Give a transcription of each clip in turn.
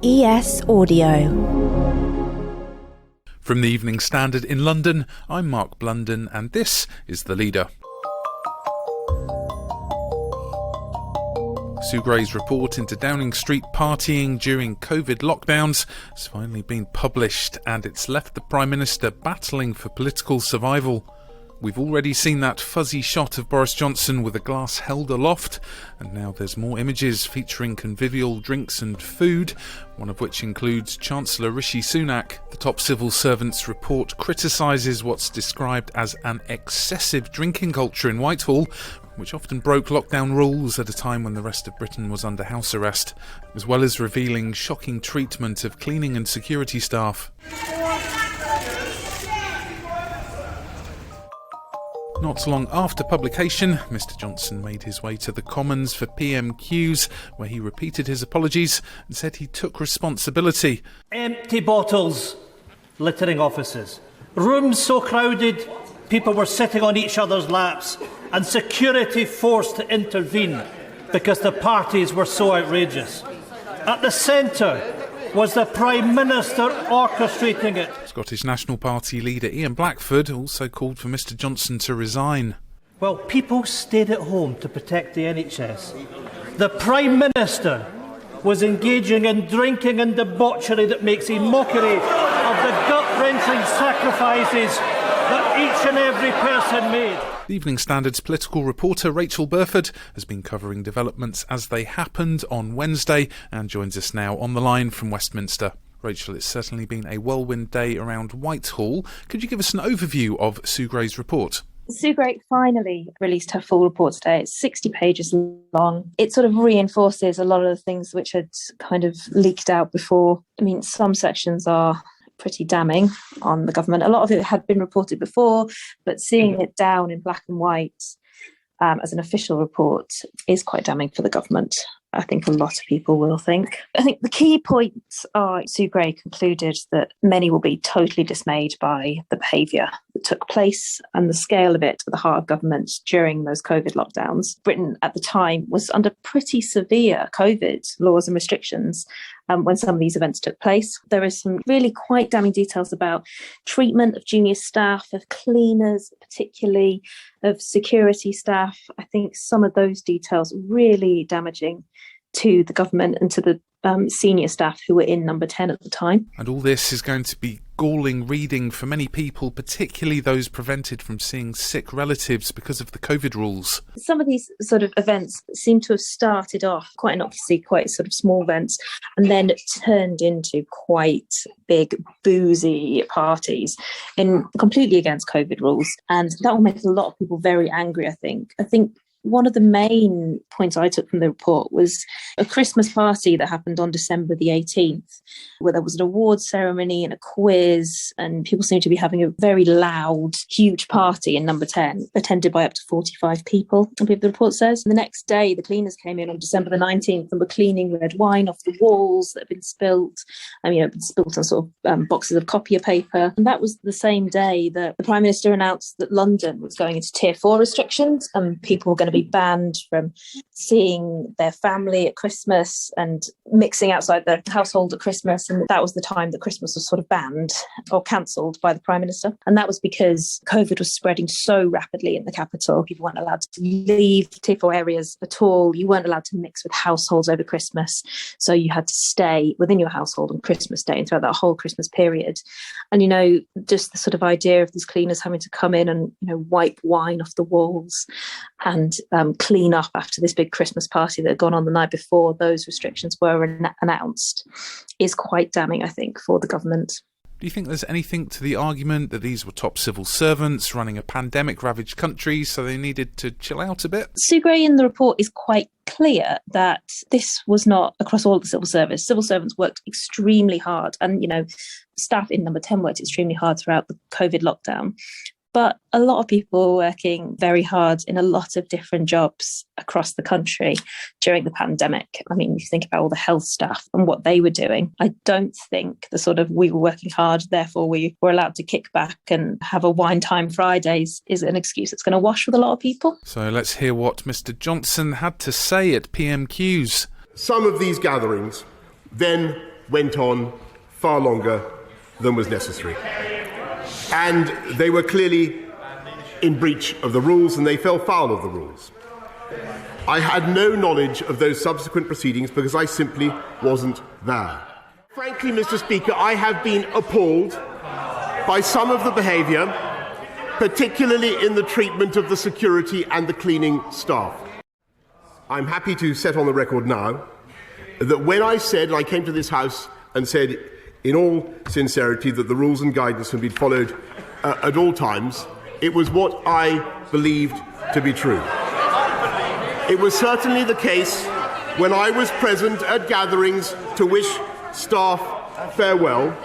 ES Audio. From the Evening Standard in London, I'm Mark Blunden and this is The Leader. Sue Gray's report into Downing Street partying during COVID lockdowns has finally been published and it's left the Prime Minister battling for political survival. We've already seen that fuzzy shot of Boris Johnson with a glass held aloft, and now there's more images featuring convivial drinks and food, one of which includes Chancellor Rishi Sunak. The top civil servant's report criticises what's described as an excessive drinking culture in Whitehall, which often broke lockdown rules at a time when the rest of Britain was under house arrest, as well as revealing shocking treatment of cleaning and security staff. Not long after publication, Mr Johnson made his way to the Commons for PMQs, where he repeated his apologies and said he took responsibility. Empty bottles littering offices, rooms so crowded people were sitting on each other's laps, and security forced to intervene because the parties were so outrageous. At the centre was the Prime Minister orchestrating it. Scottish National Party leader Ian Blackford also called for Mr Johnson to resign. Well, people stayed at home to protect the NHS. The Prime Minister was engaging in drinking and debauchery that makes a mockery of the gut-wrenching sacrifices that each and every person made. The Evening Standard's political reporter Rachael Burford has been covering developments as they happened on Wednesday and joins us now on the line from Westminster. Rachael, it's certainly been a whirlwind day around Whitehall. Could you give us an overview of Sue Gray's report? Sue Gray finally released her full report today. It's 60 pages long. It sort of reinforces a lot of the things which had kind of leaked out before. I mean, some sections are pretty damning on the government. A lot of it had been reported before, but seeing it down in black and white as an official report is quite damning for the government. I think a lot of people will think. I think the key points are Sue Gray concluded that many will be totally dismayed by the behaviour that took place and the scale of it at the heart of government during those COVID lockdowns. Britain at the time was under pretty severe COVID laws and restrictions when some of these events took place. There is some really quite damning details about treatment of junior staff, of cleaners, particularly of security staff. I think some of those details really damaging to the government and to the senior staff who were in number 10 at the time. And all this is going to be galling reading for many people, particularly those prevented from seeing sick relatives because of the COVID rules. Some of these sort of events seem to have started off quite innocuously, quite sort of small events, and then turned into quite big, boozy parties in completely against COVID rules. And that will make a lot of people very angry, I think. One of the main points I took from the report was a Christmas party that happened on December the 18th, where there was an awards ceremony and a quiz, and people seemed to be having a very loud, huge party in number 10, attended by up to 45 people, I believe the report says. And the next day, the cleaners came in on December the 19th and were cleaning red wine off the walls that had been spilt, been spilt on sort of boxes of copier paper. And that was the same day that the Prime Minister announced that London was going into Tier 4 restrictions and people were going to be banned from seeing their family at Christmas and mixing outside the household at Christmas. And that was the time that Christmas was sort of banned or cancelled by the Prime Minister. And that was because COVID was spreading so rapidly in the capital. People weren't allowed to leave Tier 4 areas at all. You weren't allowed to mix with households over Christmas. So you had to stay within your household on Christmas Day and throughout that whole Christmas period. And, just the sort of idea of these cleaners having to come in and, wipe wine off the walls and clean up after this big Christmas party that had gone on the night before those restrictions were announced is quite damning, I think, for the government. Do you think there's anything to the argument that these were top civil servants running a pandemic-ravaged country, so they needed to chill out a bit? Sue Gray in the report is quite clear that this was not across all of the civil service. Civil servants worked extremely hard and, staff in number 10 worked extremely hard throughout the COVID lockdown. But a lot of people were working very hard in a lot of different jobs across the country during the pandemic. I mean, you think about all the health staff and what they were doing. I don't think the sort of we were working hard, therefore we were allowed to kick back and have a wine time Fridays is an excuse that's going to wash with a lot of people. So let's hear what Mr Johnson had to say at PMQs. Some of these gatherings then went on far longer than was necessary. And they were clearly in breach of the rules, and they fell foul of the rules. I had no knowledge of those subsequent proceedings because I simply wasn't there. Frankly, Mr. Speaker, I have been appalled by some of the behaviour, particularly in the treatment of the security and the cleaning staff. I'm happy to set on the record now that when I came to this House and said in all sincerity that the rules and guidance had been followed at all times, it was what I believed to be true. It was certainly the case when I was present at gatherings to wish staff farewell,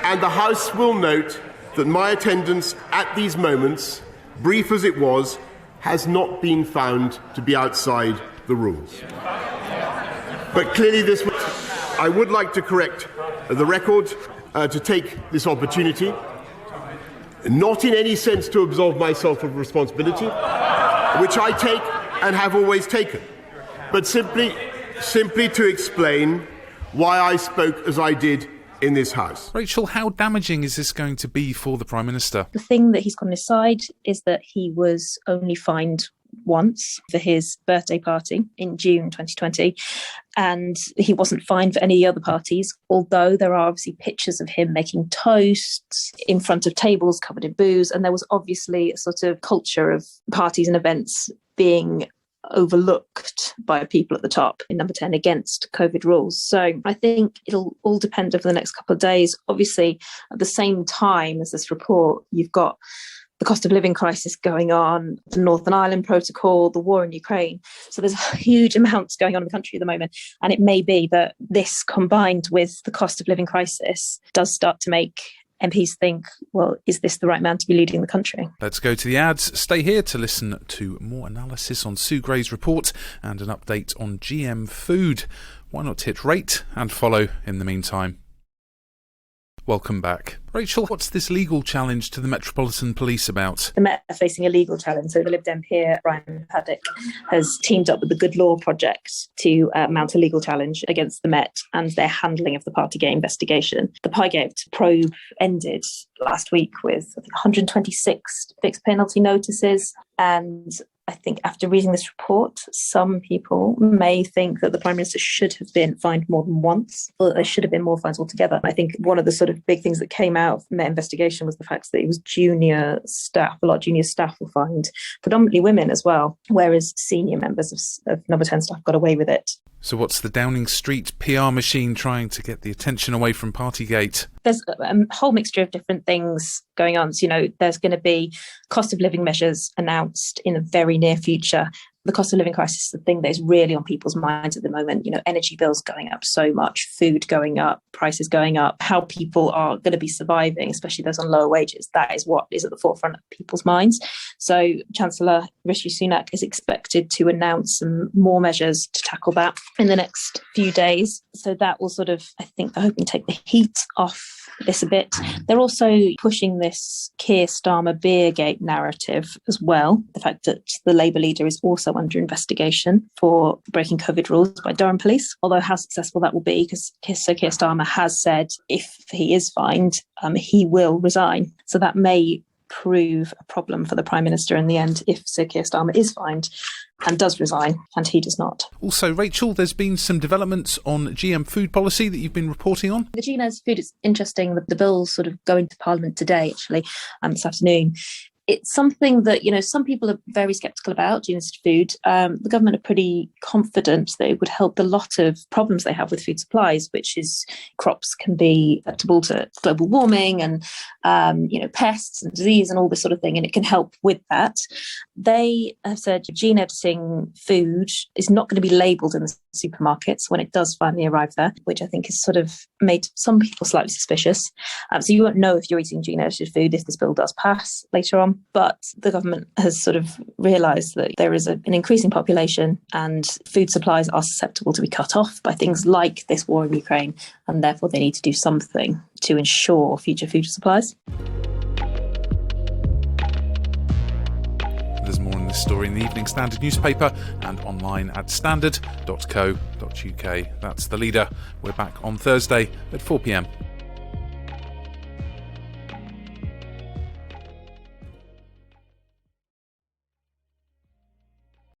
and the House will note that my attendance at these moments, brief as it was, has not been found to be outside the rules. But clearly I would like to correct the record, to take this opportunity, not in any sense to absolve myself of responsibility, which I take and have always taken, but simply to explain why I spoke as I did in this House. Rachael, how damaging is this going to be for the Prime Minister? The thing that he's got on his side is that he was only fined once for his birthday party in June 2020, and he wasn't fined for any other parties, although there are obviously pictures of him making toasts in front of tables covered in booze, and there was obviously a sort of culture of parties and events being overlooked by people at the top in Number 10 against COVID rules. So I think it'll all depend over the next couple of days. Obviously, at the same time as this report, you've got the cost of living crisis going on, the Northern Ireland Protocol, the war in Ukraine. So there's huge amounts going on in the country at the moment. And it may be that this, combined with the cost of living crisis, does start to make MPs think, well, is this the right man to be leading the country? Let's go to the ads. Stay here to listen to more analysis on Sue Gray's report and an update on GM food. Why not hit rate and follow in the meantime? Welcome back. Rachael, what's this legal challenge to the Metropolitan Police about? The Met are facing a legal challenge. So the Lib Dem peer, Ryan Paddock, has teamed up with the Good Law Project to mount a legal challenge against the Met and their handling of the Partygate investigation. The Partygate probe ended last week with 126 fixed penalty notices, and I think after reading this report, some people may think that the Prime Minister should have been fined more than once, or that there should have been more fines altogether. I think one of the sort of big things that came out from their investigation was the fact that it was junior staff. A lot of junior staff were fined, predominantly women as well, whereas senior members of Number 10 staff got away with it. So what's the Downing Street PR machine trying to get the attention away from Partygate? There's a whole mixture of different things going on. So, there's going to be cost of living measures announced in the very near future. The cost of living crisis is the thing that is really on people's minds at the moment. Energy bills going up so much, food going up, prices going up, how people are going to be surviving, especially those on lower wages. That is what is at the forefront of people's minds. So Chancellor Rishi Sunak is expected to announce some more measures to tackle that in the next few days. So that will sort of, I think they're hoping to take the heat off this a bit. They're also pushing this Keir Starmer Beergate narrative as well. The fact that the Labour leader is also under investigation for breaking COVID rules by Durham Police, although how successful that will be, because Keir Starmer has said if he is fined, he will resign. So that may prove a problem for the Prime Minister in the end if Sir Keir Starmer is fined and does resign, and he does not. Also, Rachael, there's been some developments on GM food policy that you've been reporting on. The GM's food is interesting. The bill's sort of going to Parliament today, actually, this afternoon. It's something that, some people are very sceptical about, gene-assisted food. The government are pretty confident that it would help a lot of problems they have with food supplies, which is crops can be susceptible to global warming and, pests and disease and all this sort of thing, and it can help with that. They have said gene editing food is not going to be labelled in the supermarkets when it does finally arrive there, which I think has sort of made some people slightly suspicious. So you won't know if you're eating gene-edited food if this bill does pass later on. But the government has sort of realised that there is an increasing population and food supplies are susceptible to be cut off by things like this war in Ukraine, and therefore they need to do something to ensure future food supplies. There's more in this this story in the Evening Standard newspaper and online at standard.co.uk. That's The Leader. We're back on Thursday at 4 p.m.